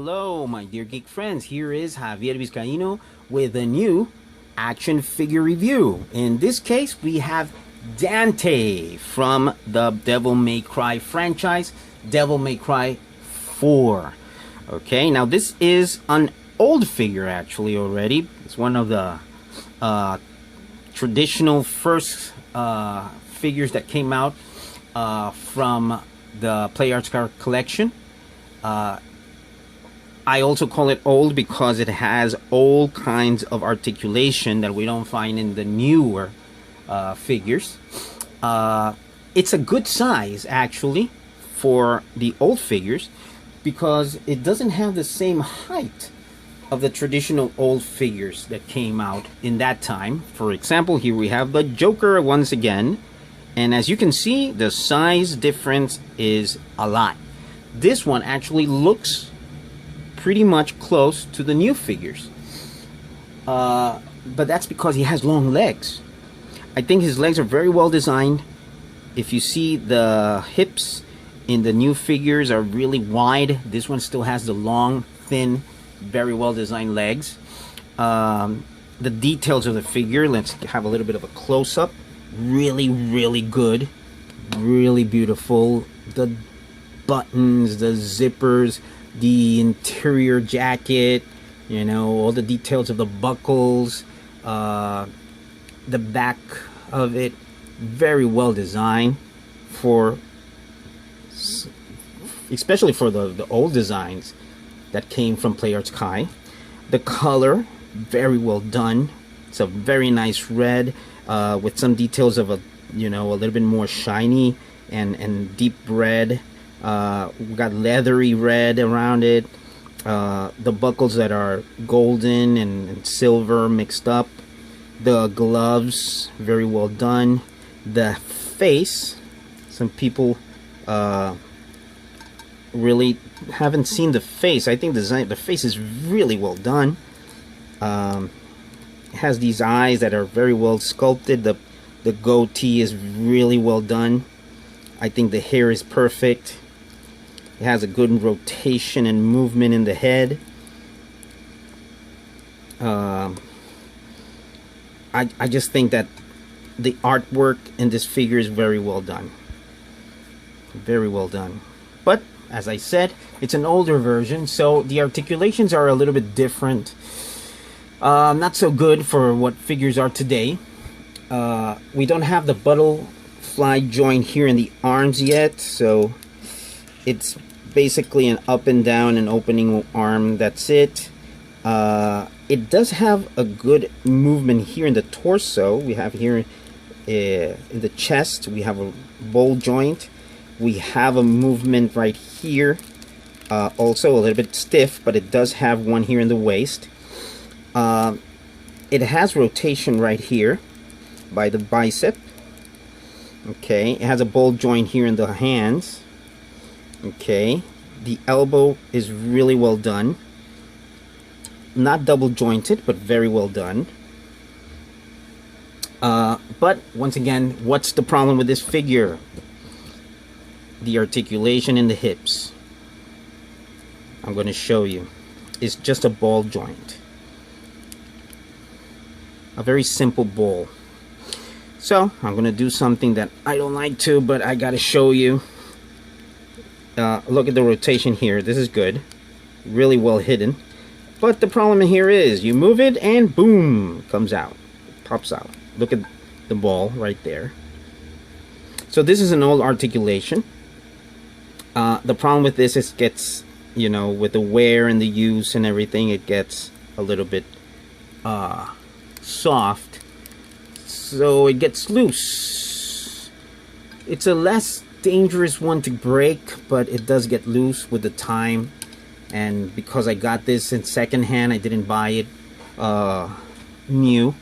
Hello, my dear geek friends. Here is Javier Vizcaino with a new action figure review. In this case, we have Dante from the Devil May Cry franchise, Devil May Cry 4. Okay, now this is an old figure actually already. It's one of the traditional first figures that came out from the Play Arts Card collection. I also call it old because it has all kinds of articulation that we don't find in the newer figures. It's a good size actually for the old figures because it doesn't have the same height of the traditional old figures that came out in that time. For example, here we have the Joker once again, and as you can see, the size difference is a lot. This one actually looks pretty much close to the new figures, but that's because he has long legs. I think his legs are very well designed. If you see, the hips in the new figures are really wide. This one still has the long, thin, very well designed legs. The details of the figure, let's have a little bit of a close-up. Really good, really beautiful. The buttons, the zippers, the interior jacket, you know, all the details of the buckles, the back of it, very well designed for, especially for the old designs that came from Play Arts Kai. The color, very well done. It's a very nice red with some details of a little bit more shiny and deep red. We got leathery red around it. The buckles that are golden and silver mixed up. The gloves, very well done. The face, some people really haven't seen the face. I think the face is really well done. It has these eyes that are very well sculpted. The goatee is really well done. I think the hair is perfect. It has a good rotation and movement in the head. I just think that the artwork in this figure is very well done. Very well done. But, as I said, it's an older version, so the articulations are a little bit different. Not so good for what figures are today. We don't have the butterfly joint here in the arms yet, so it's basically an up and down and opening arm. That's it. It does have a good movement here in the torso. We have here in the chest, we have a ball joint. We have a movement right here, also a little bit stiff, but it does have one here in the waist. It has rotation right here by the bicep. Okay, it has a ball joint here in the hands. Okay, the elbow is really well done. Not double jointed, but very well done. But once again, what's the problem with this figure? The articulation in the hips. I'm going to show you. It's just a ball joint. A very simple ball. So I'm going to do something that I don't like to, but I got to show you. Look at the rotation here. This is good. Really well hidden. But the problem here is you move it and boom, it comes out. It pops out. Look at the ball right there. So this is an old articulation. The problem with this is it gets, with the wear and the use and everything, it gets a little bit soft. So it gets loose. It's a less dangerous one to break, but it does get loose with the time. And because I got this in secondhand, I didn't buy it new.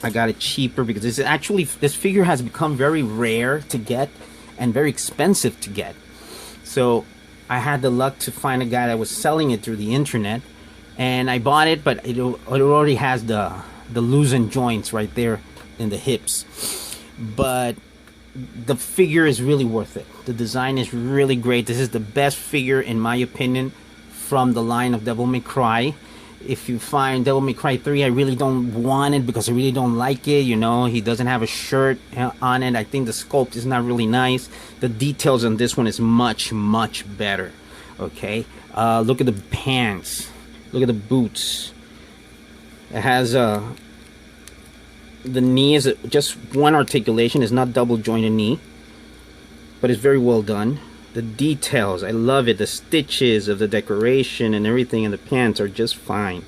I got it cheaper because this figure has become very rare to get and very expensive to get. So I had the luck to find a guy that was selling it through the internet, and I bought it, but it already has the loosened joints right there in the hips. But the figure is really worth it. The design is really great. This is the best figure, in my opinion, from the line of Devil May Cry. If you find Devil May Cry 3, I really don't want it because I really don't like it. You know, he doesn't have a shirt on it. I think the sculpt is not really nice. The details on this one is much, much better. Okay, look at the pants. Look at the boots. It has the knee is just one articulation. It's not double jointed knee, but it's very well done. The details, I love it. The stitches of the decoration and everything in the pants are just fine.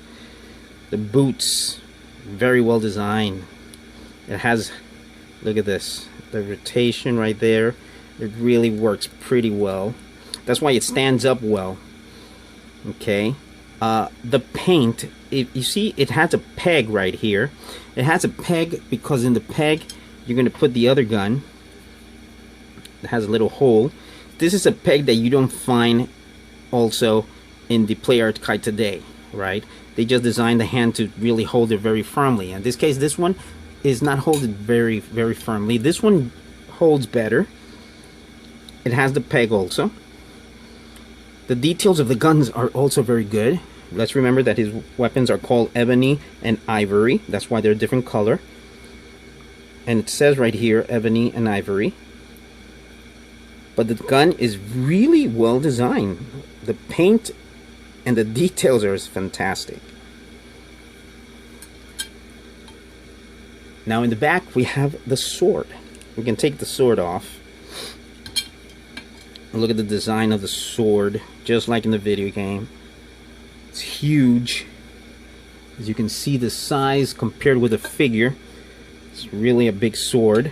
The boots, very well designed. It has, look at this, the rotation right there. It really works pretty well. That's why it stands up well. Okay. The paint, if you see, it has a peg right here. It has a peg because in the peg, you're going to put the other gun. It has a little hole. This is a peg that you don't find also in the PlayArt Kai today, right? They just designed the hand to really hold it very firmly. In this case, this one is not holding very, very firmly. This one holds better. It has the peg also. The details of the guns are also very good. Let's remember that his weapons are called ebony and ivory. That's why they're a different color. And it says right here, ebony and ivory. But the gun is really well designed. The paint and the details are fantastic. Now in the back we have the sword. We can take the sword off. Look at the design of the sword, just like in the video game. It's huge. As you can see, the size compared with the figure, it's really a big sword.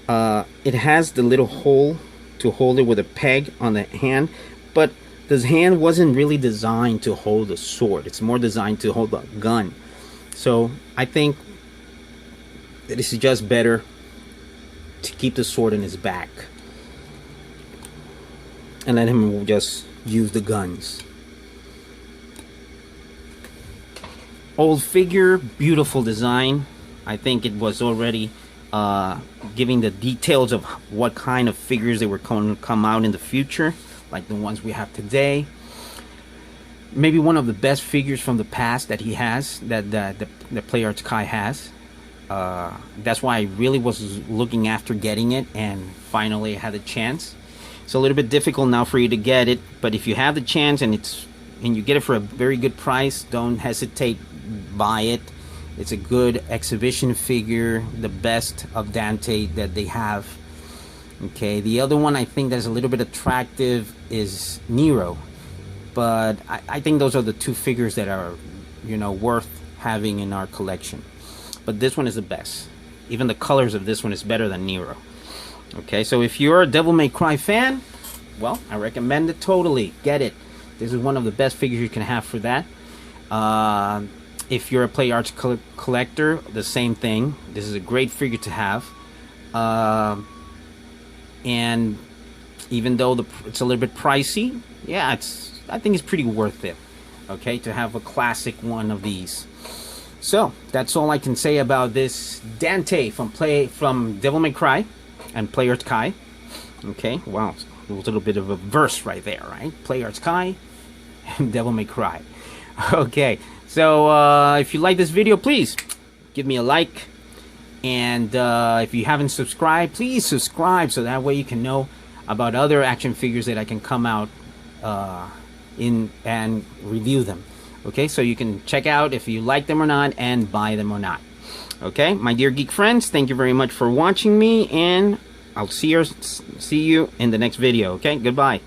It has the little hole to hold it with a peg on the hand, but this hand wasn't really designed to hold a sword. It's more designed to hold a gun. So I think that it's just better to keep the sword in his back and let him just use the guns. Old figure, beautiful design. I think it was already giving the details of what kind of figures they were going to come out in the future, like the ones we have today. Maybe one of the best figures from the past that he has, that the PlayArt Kai has. That's why I really was looking after getting it, and finally had a chance. It's a little bit difficult now for you to get it, but if you have the chance and you get it for a very good price, don't hesitate, buy it. It's a good exhibition figure, the best of Dante that they have. Okay, the other one I think that's a little bit attractive is Nero, but I think those are the two figures that are, you know, worth having in our collection. But this one is the best. Even the colors of this one is better than Nero. Okay, so if you're a Devil May Cry fan, well, I recommend it totally. Get it. This is one of the best figures you can have for that. If you're a PlayArt collector, the same thing. This is a great figure to have. And even though it's a little bit pricey, yeah, I think it's pretty worth it. Okay, to have a classic one of these. So that's all I can say about this Dante from Devil May Cry and PlayArt Kai. Okay, wow, a little bit of a verse right there, right? PlayArt Kai and Devil May Cry. Okay, so if you like this video, please give me a like, and if you haven't subscribed, please subscribe so that way you can know about other action figures that I can come out in and review them. Okay, so you can check out if you like them or not and buy them or not. Okay, my dear geek friends, thank you very much for watching me, and I'll see you in the next video. Okay, goodbye.